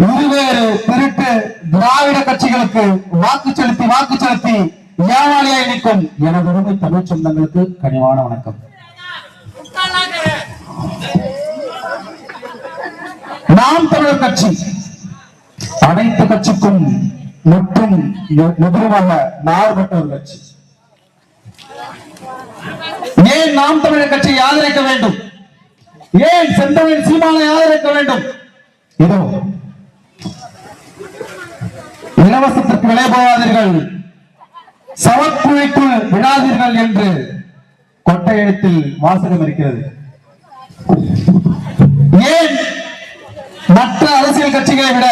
இருவேறு திருட்டு திராவிட கட்சிகளுக்கு வாக்கு செலுத்தி ஏமாளியாய் நிற்கும் எனது உரிமை தமிழ் சொந்தங்களுக்கு கனிவான வணக்கம். நாம் தமிழர் கட்சி அனைத்து கட்சிக்கும் மற்றும் நிபுணமாக மாறுபட்ட ஒரு கட்சி. ஏன் நாம் தமிழர் கட்சியை ஆதரிக்க வேண்டும்? ஏன் செந்தமிழ் சீமானை ஆதரிக்க வேண்டும்? இதோ இலவசத்திற்கு விலை போகாதீர்கள், சவக்குழிக்குள் விடாதீர்கள் என்று கொட்டை எழுத்தில் வாசகம் இருக்கிறது. ஏன் மற்ற அரசியல் கட்சிகளை விட,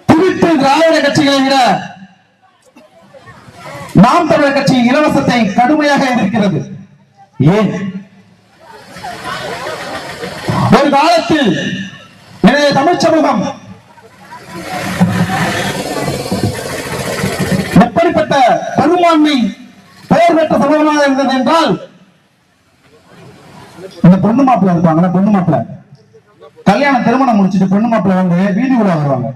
திருட்டு திராவிட கட்சிகளை விட நாம் தமிழர் கட்சி இலவசத்தை கடுமையாக எதிர்க்கிறது? ஏன்? ஒரு காலத்தில் எனது தமிழ் சமூகம் எப்படிப்பட்ட பெரும்பான்மை பெயர் பெற்ற சமூகமாக இருந்தது என்றால், இந்த பொண்ணு மாப்பிள்ள இருப்பாங்க, பொண்ணு மாப்பிள்ள கல்யாணம் திருமணம் முடிச்சுட்டு பொண்ணு மாப்பிள்ள வந்து வீதி உலா வருவாங்க.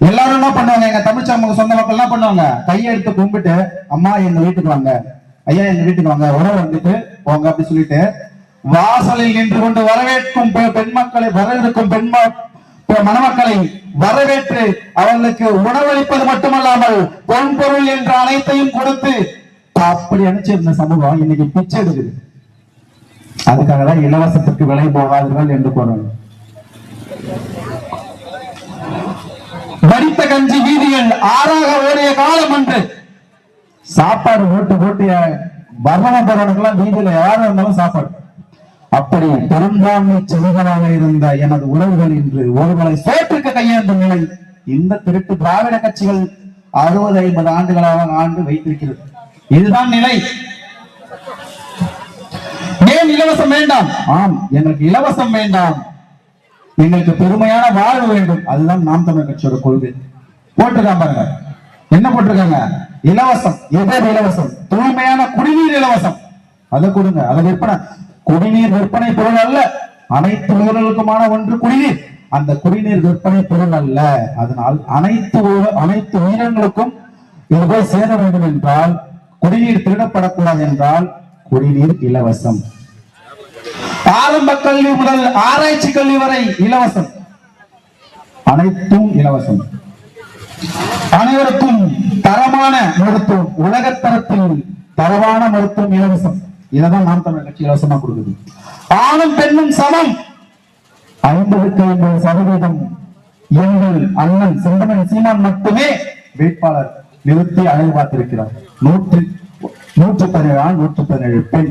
எல்லாரும் என்ன பண்ணுவாங்க, எங்க தமிழ் சமூக சொந்த மக்கள் என்ன பண்ணுவாங்க, கையெடுத்து கும்பிட்டு அம்மா எங்க வீட்டுக்கு வாங்க, ஐயா எங்க வீட்டுக்கு வாங்க, உறவு வந்துட்டு போங்க அப்படி சொல்லிட்டு வாசலில் நின்று கொண்டு வரவேற்கும் பெண் மக்களை, வரவிருக்கும் மணமக்களை வரவேற்று அவர்களுக்கு உணவளிப்பது மட்டுமல்லாமல் பொன் பொருள் என்ற அனைத்தையும் கொடுத்து அப்படி அனுப்பிச்சிருந்த சமூகம் இன்னைக்கு பிச்சை எடுக்குது. அதுக்காக தான் இலவசத்துக்கு விலை போகாதீர்கள் என்று போறாங்க. வடித்த கஞ்சி வீதிகள் ஆறாக ஓடிய காலம் என்று சாப்பாடு போட்டு போட்டு வர்ணம பெறவனுக்கெல்லாம் வீதியில யாரும் இருந்தாலும் சாப்பாடு. அப்படி பெரும்பான்மை செல்வனாக இருந்த எனது உறவுகள் இன்று ஒருவரை சோற்றுக்கு கையேந்தும் நிலை இந்த திருட்டு திராவிட கட்சிகள் 60-50 ஆண்டுகளாக ஆண்டு வைத்திருக்கிறது. இதுதான் நிலை. ஏன் இலவசம் வேண்டாம்? ஆம், எங்களுக்கு இலவசம் வேண்டாம், எங்களுக்கு பெருமையான வாழ்வு வேண்டும். அதுதான் நாம் தமிழர் கட்சியோட கொள்கை. போட்டிருக்காங்க பாருங்க, என்ன போட்டிருக்காங்க? இலவசம். எதற்கு இலவசம்? தூய்மையான குடிநீர் இலவசம். அதை கொடுங்க, அதை விற்பனை. குடிநீர் விற்பனை பொருள் அல்ல, அனைத்து உயிர்களுக்குமான ஒன்று குடிநீர். அந்த குடிநீர் விற்பனை பொருள் அல்ல. அதனால் அனைத்து உயிரினங்களுக்கும் இது போய் சேர வேண்டும் என்றால், குடிநீர் திருடப்படக்கூடாது என்றால் குடிநீர் இலவசம். ஆரம்ப கல்வி முதல் ஆராய்ச்சி கல்வி வரை இலவசம், அனைத்தும் இலவசம். அனைவருக்கும் தரமான மருத்துவம், உலகத்தரத்தில் தரமான மருத்துவம் இலவசம். இதைதான் நாம் தமிழர் கட்சி இலவசமா கொடுக்குது. ஆணும் பெண்ணும் சமம். 50% எங்கள் அண்ணன் செந்தமிழ் சீமான் மட்டுமே வேட்பாளர் நிறுத்தி அழகு பார்த்திருக்கிறார். 117 ஆண், 117 பெண்.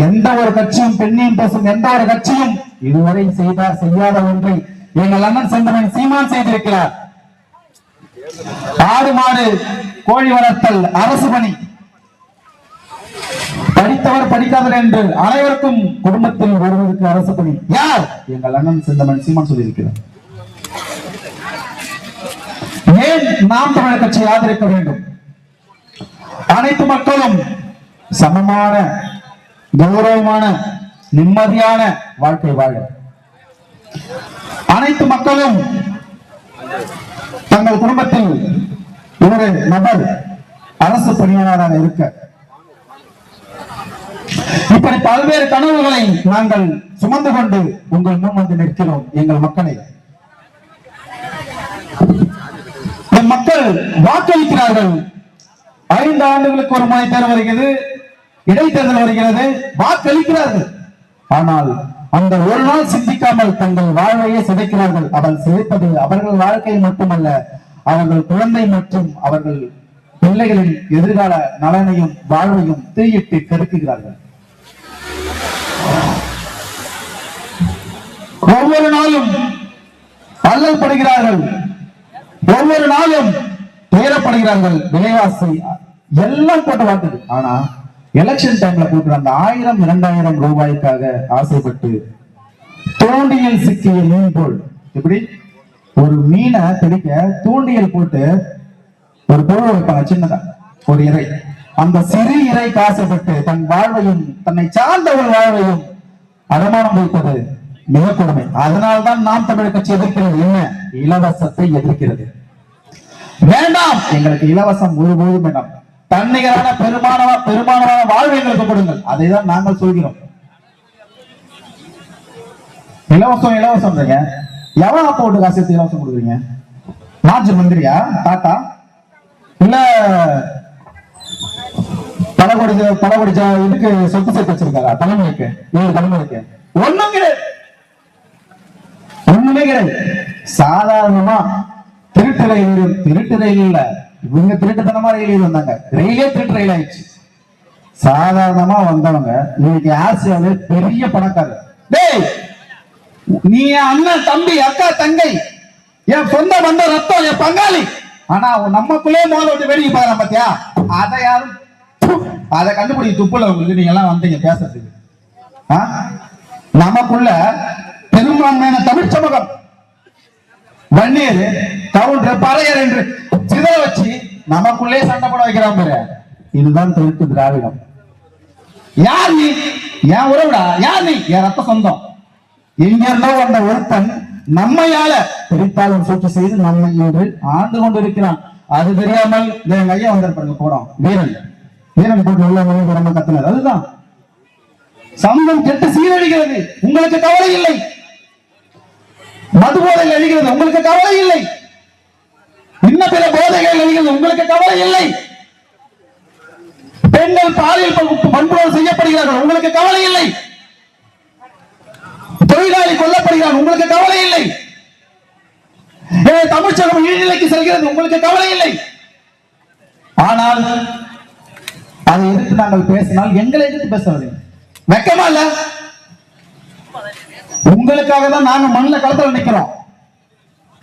எந்த ஒரு கட்சியும், பெண்ணையும் பேசும் எந்த ஒரு கட்சியும் இதுவரை செய்யாத ஒன்றை எங்கள் அண்ணன் செந்தமிழ் சீமான் செய்திருக்கிறார். ஆடு மாடு கோழி வளர்த்தல் அரசு பணி, படித்தவர் படிக்காதவர் என்று அனைவருக்கும் குடும்பத்தில் ஒருவருக்கு அரசு பணி. யார்? எங்கள் அண்ணன் செந்தமிழ் சீமான் சொல்லியிருக்கிறார். ஏன் நாம் தமிழர் கட்சியை ஆதரிக்க வேண்டும்? அனைத்து மக்களும் சமமான, கௌரவமான, நிம்மதியான வாழ்க்கை வாழ, அனைத்து மக்களும் தங்கள் குடும்பத்தில் ஒரு நபர் அரசு பணியாளராக இருக்க, இப்படி பல்வேறு கனவுகளை நாங்கள் சுமந்து கொண்டு உங்கள் முன் வந்து நிற்கிறோம். எங்கள் மக்களை, மக்கள் வாக்களிக்கிறார்கள். 5 ஆண்டுகளுக்கு ஒரு முறை தேர்தல் வருகிறது, இடைத்தேர்தல் வருகிறது, வாக்களிக்கிறார்கள். ஆனால் அந்த ஒரு நாள் சிந்திக்காமல் தங்கள் வாழ்வையே சிதைக்கிறார்கள். அவள் சிதைப்பது அவர்கள் வாழ்க்கையை மட்டுமல்ல, அவர்கள் குழந்தை மற்றும் அவர்கள் பிள்ளைகளின் எதிர்கால நலனையும் வாழ்வையும் தீயிட்டு கெடுக்குகிறார்கள். ஒவ்வொரு நாளும் அல்லல் படுகிறார்கள், ஒவ்வொரு நாளும் துயரப்படுகிறார்கள். விலைவாசி எல்லாம் போட்டு வாக்குது. ஆனா எலெக்ஷன் டைம்ல கொடுக்குற அந்த 1000-2000 ரூபாய்க்காக ஆசைப்பட்டு தூண்டியில் சிக்கிய மீன் போல், எப்படி ஒரு மீனை பிடிக்க தூண்டியல் போட்டு ஒரு பொருள் வைப்பாங்க, சின்னதா ஒரு இறை. அந்த சிறு இறைக்கு ஆசைப்பட்டு தன் வாழ்வையும் தன்னை சார்ந்த ஒரு வாழ்வையும் அடமானம் வைப்பது மிக கொடுமை. அதனால்தான் நாம் தமிழர் கட்சி எதிர்க்கிறது. என்ன? இலவசத்தை எதிர்க்கிறது. வேண்டாம், எங்களுக்கு இலவசம் முழுவதும் வேண்டாம். தன்னிகரான பெருமானமான வாழ்வை எங்களுக்கு கொடுங்கள். அதை தான் நாங்கள் சொல்கிறோம். இலவசம் இலவசம் எவன் அப்ப ஓட்டு காசு இலவசம் கொடுக்குறீங்க? மாஜி மந்திரியா? டாட்டா? இல்ல பலகோடி இதுக்கு சொத்து சேர்த்து வச்சிருக்காரா? தலைமைக்கு 7 தலைமைக்கு ஒண்ணும் கிடையாது. ஒண்ணுமே கிடையாது. சாதாரணமா திருட்டு ரயில் இல்ல, இவங்க திருட்டுத்தனமா ரயில் வந்தாங்க. ரயிலே திருட்டு ரயில் ஆயிடுச்சு. சாதாரணமா வந்தவங்க இன்னைக்கு ஆசியாவில பெரிய பணக்காரர். டேய், நீ அண்ணன், தம்பி, அக்கா, தங்கை, என் சொந்த வந்த ரத்தம், என் பங்காளி. ஆனா நமக்குள்ளே மோத விட்டு வேடிக்கை பார்க்கலாம் பாத்தியா? அதை யாரும் அதை கண்டுபிடி துப்புல உங்களுக்கு நீங்க எல்லாம் வந்தீங்க பேசுறதுக்கு. நமக்குள்ள பெரும்பான்மையான தமிழ் சமூகம் வன்னியர், கவுண்டர், பறையர் என்று சிதற வச்சு நமக்குள்ளே சண்டை போட வைக்கிறான் பாரு. இதுதான் தெற்கு திராவிடம். யார் நீ? என் உறவுடா. யார் நீ? என் ரத்த சொந்தம். எங்க இருந்தோ வந்த ஒருத்தன் நம்மையால பிரித்தாலும் சூழ்ச்சி செய்து நம்மை இன்று ஆண்டு கொண்டு இருக்கிறான். அது தெரியாமல் எங்க ஐயா வந்திருப்பாங்க போறோம். வீரன் போட்டு உள்ள ரொம்ப கத்துனது. அதுதான் சமூகம் கெட்டு சீரழிகிறது. உங்களுக்கு கவலை இல்லை. மது போதைகள் அழிகிறது, உங்களுக்கு கவலை இல்லை. இன்னும் பிற போதைகள் அழிகிறது, உங்களுக்கு கவலை இல்லை. பெண்கள் பாலியல் வன்புணர்வு செய்யப்படுகிறார்கள், உங்களுக்கு கவலை இல்லை. தொழிலாளி கொல்லப்படுகிறார், உங்களுக்கு கவலை இல்லை. தமிழ்ச்சகம் இழிநிலைக்கு செல்கிறது, உங்களுக்கு கவலை இல்லை. ஆனால் அதை எதிர்த்து நாங்கள் பேசினால் எங்களை எதிர்த்து பேசவில்லை. வெக்கமா இல்ல? உங்களுக்காக தான் நாங்க மண்ணில் களத்துல நிக்கிறோம்.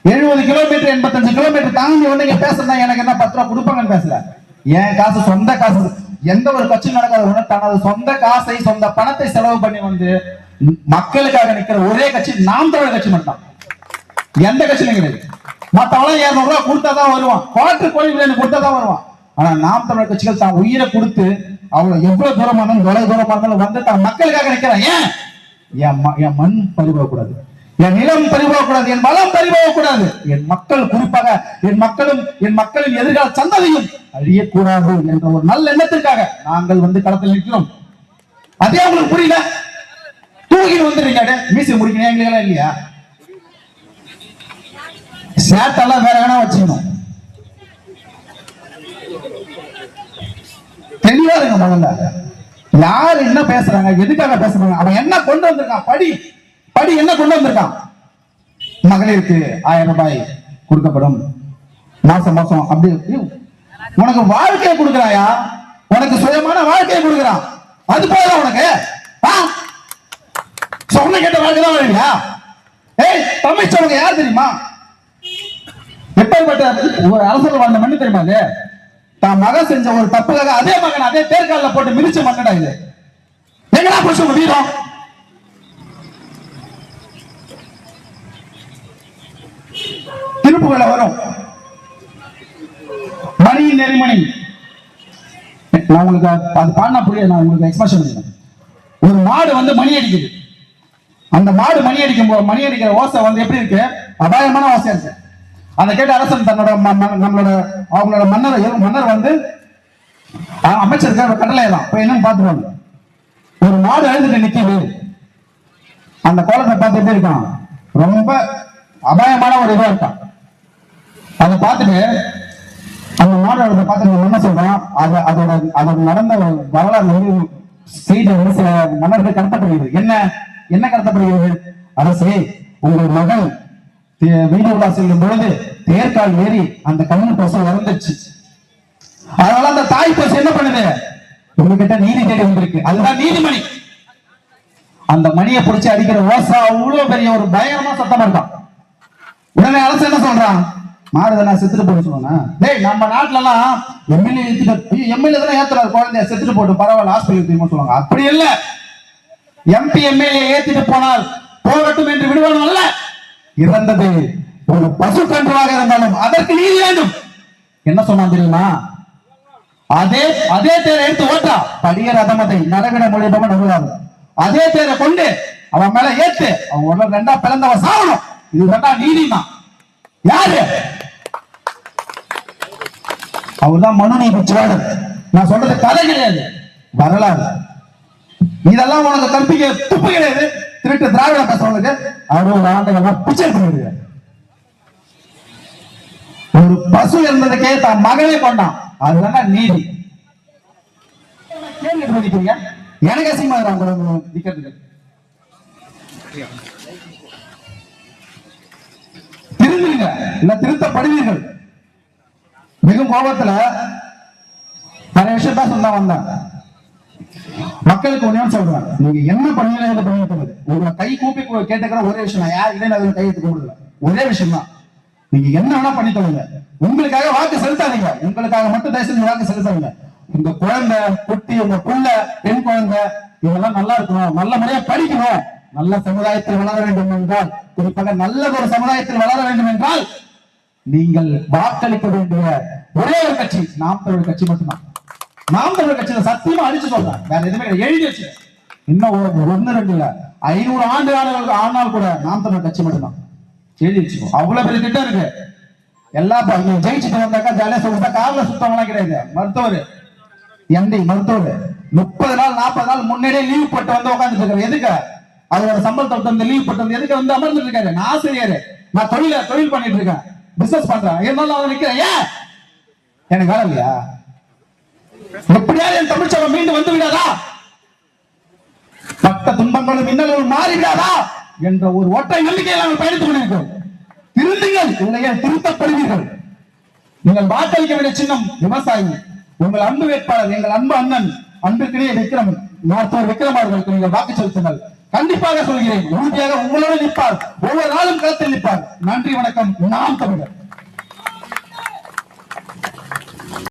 70 கிலோமீட்டர் 85 கிலோமீட்டர் தாண்டி வந்து இங்க பேசுறதா எனக்கு என்ன 10 ரூபா கொடுப்பாங்கன்னு பேசல. என் காசு, சொந்த காசு. எந்த ஒரு கட்சி நடக்காத தனது சொந்த காசை, சொந்த பணத்தை செலவு பண்ணி வந்து மக்களுக்காக நிக்கிற ஒரே கட்சி நாம் தமிழர் கட்சி மட்டும். எந்த கட்சியும் கிடையாது. மத்தவெல்லாம் 200 ரூபாய் கொடுத்தாதான் வருவான், கோழி பிரியாணி கொடுத்தாதான் வருவான். ஆனா நாம் தமிழர் கட்சிகள் தான் உயிரை கொடுத்து அவ்வளவு எவ்வளவு தூரமா இருந்தாலும் தொலை தூரமா இருந்தாலும் வந்து தான் மக்களுக்காக நிக்கிறான். ஏன்? என் மண் பறிபோகக்கூடாது, என் நிலம் பறிபோகக்கூடாது, என் வளம் பறிபோகக்கூடாது, என் மக்கள், குறிப்பாக என் மக்களின் எதிர்கால சந்ததியும் அழியக்கூடாது என்ற ஒரு நல்ல எண்ணத்திற்காக நாங்கள் வந்து களத்தில் நிற்கிறோம். அதே உங்களுக்கு புரியல? தூக்கிட்டு வந்துருங்க, மீசி முடிக்கணும் எங்களுக்கு இல்லையா? சேட்டெல்லாம் வேற வேணா வச்சுக்கணும். தெளிவா இருங்க. முதல்ல யாரு என்ன பேசுறாங்க, எதுக்காக பேசுறாங்க, அவன் என்ன கொண்டு வந்திருக்கான், படி என்ன கொண்டு வந்திருக்கான்? மகளிருக்கு 1000 ரூபாய் கொடுக்கப்படும் மாசம் அப்படி. உனக்கு வாழ்க்கையை கொடுக்கிறாயா? உனக்கு சுயமான வாழ்க்கையை கொடுக்கிறான். அது போல உனக்கு சொன்ன கேட்ட வாழ்க்கை தான் வருவீங்களா? தமிழ் சொல்லுங்க, யார் தெரியுமா? எப்பேற்பட்ட ஒரு அரசர் வாழ்ந்த மண்ணு தெரியுமா? அது தான் மகன் செஞ்ச ஒரு தப்புக்காக அதே மகன் அதே தேர்காலில் போட்டு மிதிச்ச மண்ணடா இது. எங்கடா போச்சு உங்க வீரம்? திருப்புகளை வரும் மணி நெறிமணி. நான் உங்களுக்கு அது பாடினா புரியாது, நான் உங்களுக்கு எக்ஸ்பிரஷன் பண்ணுறேன். ஒரு மாடு வந்து மணி அடிக்குது. அந்த மாடு மணி அடிக்கிற ஓசை வந்து எப்படி இருக்கு? அபாயமான ஓசையா இருக்கு. அதை கேட்டு அரசன் தன்னோட அவங்களோட மன்னர் வந்து அமைச்சருக்கு கடலை தான் இப்ப என்னன்னு பாத்துருவாங்க. ஒரு மாடு அழுதுட்டு நிக்குது, அந்த கோலத்தை பார்த்து எப்படி இருக்கான்? ரொம்ப அபாயமான ஒரு இதா இருக்கான். அதை பார்த்துட்டு அந்த மாடு அழுத பார்த்து என்ன சொல்றான்? அதோட நடந்த வரலாறு வந்து செய்தி வந்து சில மன்னர்கள் கடத்தப்படுகிறது. என்ன கடத்தப்படுகிறது? அரசே, உங்கள் மகன் வீடு விழா செல்லும் பொழுது தேர்கால் ஏறி அந்த கண்ணு பசு இறந்துச்சு. அதனால அந்த தாய் பசு என்ன பண்ணுது? உங்ககிட்ட நீதி தேடி வந்திருக்கு. அதுதான் நீதிமணி. அந்த மணியை பிடிச்சி அடிக்கிற ஓசா அவ்வளவு பெரிய ஒரு பயங்கரமா சத்தமா இருக்கான். உடனே அரசு என்ன சொல்றான்? மாடுதானே செத்துட்டு போட்டு சொல்லுவாங்க. டேய், நம்ம நாட்டுல எல்லாம் எம்எல்ஏ தானே ஏத்துறாரு குழந்தைய, செத்துட்டு போட்டு பரவாயில்ல ஹாஸ்பிட்டல் தெரியுமா சொல்லுவாங்க. அப்படி இல்ல, எம்பி எம்எல்ஏ ஏத்திட்டு போனால் போகட்டும் என்று விடுவானும் அல்ல. இறந்தது ஒரு பசு கன்றாக இருந்தாலும் அதற்கு நீதி வேண்டும். என்ன சொன்னா தெரியுமா? அதே தேரை எடுத்து ஓட்டா படியர் அதமதை நரவிட மொழிபவன் நடுவாங்க. அதே தேரை கொண்டு அவன் மேல ஏத்து, அவன் உடனே ரெண்டா பிளந்தவன் சாகணும். இது ரெண்டா நீதினா யாரு? அவர்தான் மனுநீதி சோழர். நான் சொல்றது கதை கிடையாது, வரலாறு. இதெல்லாம் உனக்கு கற்பிக்க துப்பு கிடையாது. திருட்டு திராவிட பேசுறவங்களுக்கு அவரோட ஆண்டுகள் பிச்சை பண்ணிடுங்க. ஒரு பசு இருந்ததுக்கே தான் மகனை கொண்டான், அதுதான் நீதி. கேள்வி பண்ணிக்கிறீங்க, எனக்கு அசிங்கமா நிக்கிறதுக்கு. திருந்துங்க, இல்ல திருத்தப்படுவீர்கள். மிகவும் கோபத்துல நிறைய விஷயம் தான் சொல்ல வந்தேன். மக்களுக்கு ஒண்ணு சொல்றேன், நீங்க என்ன பண்ணீங்க, உங்களை கை கூப்பி கேட்டுக்கிற ஒரே விஷயம், யாருக்கிட்டே கை எடுத்து கூப்பிடுங்க. ஒரே விஷயம் தான், நீங்க என்ன வேணா பண்ணி தருங்க. உங்களுக்காக வாக்கு செலுத்தாதீங்க, உங்களுக்காக மட்டும் தயவுசெய்து வாக்கு செலுத்தாதீங்க. உங்க குழந்தை குட்டி, உங்க புள்ள, பெண் குழந்தை இதெல்லாம் நல்லா இருக்கணும், நல்ல முறையா படிக்கணும், நல்ல சமுதாயத்தில் வளர வேண்டும் என்றால், குறிப்பாக நல்ல ஒரு சமுதாயத்தில் வளர வேண்டும் என்றால் நீங்கள் வாக்களிக்க வேண்டிய ஒரே ஒரு கட்சி நாம் தமிழர் கட்சி மட்டும்தான். நாம் தமிழர் கட்சியில சத்தியமா அடிச்சு சொல்றேன், வேற எதுவுமே எழுதி வச்சு. இன்னும் 1-2 இல்ல 500 ஆண்டு ஆனால் கூட நாம் தமிழர் கட்சி மட்டும்தான். எழுதி வச்சுக்கோ, அவ்வளவு பெரிய திட்டம் இருக்கு. எல்லா ஜெயிச்சுட்டு வந்தாக்கா ஜாலியா சொல்லிட்டா கார்ல சுத்தமெல்லாம் கிடையாது. மருத்துவர் எம்டி மருத்துவர் 30 நாள் 40 நாள் முன்னாடியே லீவ் போட்டு வந்து உட்காந்துட்டு இருக்காரு. எதுக்கு? அவரோட சம்பளத்தை வந்து லீவ் போட்டு வந்து எதுக்கு வந்து அமர்ந்துட்டு இருக்காரு? நான் ஆசிரியர், நான் தொழில் பண்ணிட்டு இருக்கேன், பிசினஸ் பண்றேன், இருந்தாலும் அவன் நிக்கிறேன். ஏன் எனக்கு வேலை இல்லையா? எப்படியாவது என் தமிழ்ச்சபை மீண்டும் வந்து விடாதா, பட்ட துன்பங்களும் இன்னலும் மாறிவிடாதா என்ற ஒரு ஒற்றை நம்பிக்கையை நாங்கள் பயணித்துக் கொண்டிருக்கிறோம். திருந்துங்கள், இல்லையா திருத்தப்படுவீர்கள். நீங்கள் வாக்களிக்க வேண்டிய சின்னம் விவசாயி. உங்கள் அன்பு வேட்பாளர், எங்கள் அன்பு அண்ணன் அன்பிற்கிடையே மருத்துவர் விக்ரம் அவர்களுக்கு நீங்கள் வாக்கு செலுத்துங்கள். கண்டிப்பாக சொல்கிறேன், உறுதியாக உங்களோடு நிற்பார், ஒவ்வொரு நாளும் களத்தில் நிற்பார். நன்றி, வணக்கம். நாம் தமிழர்.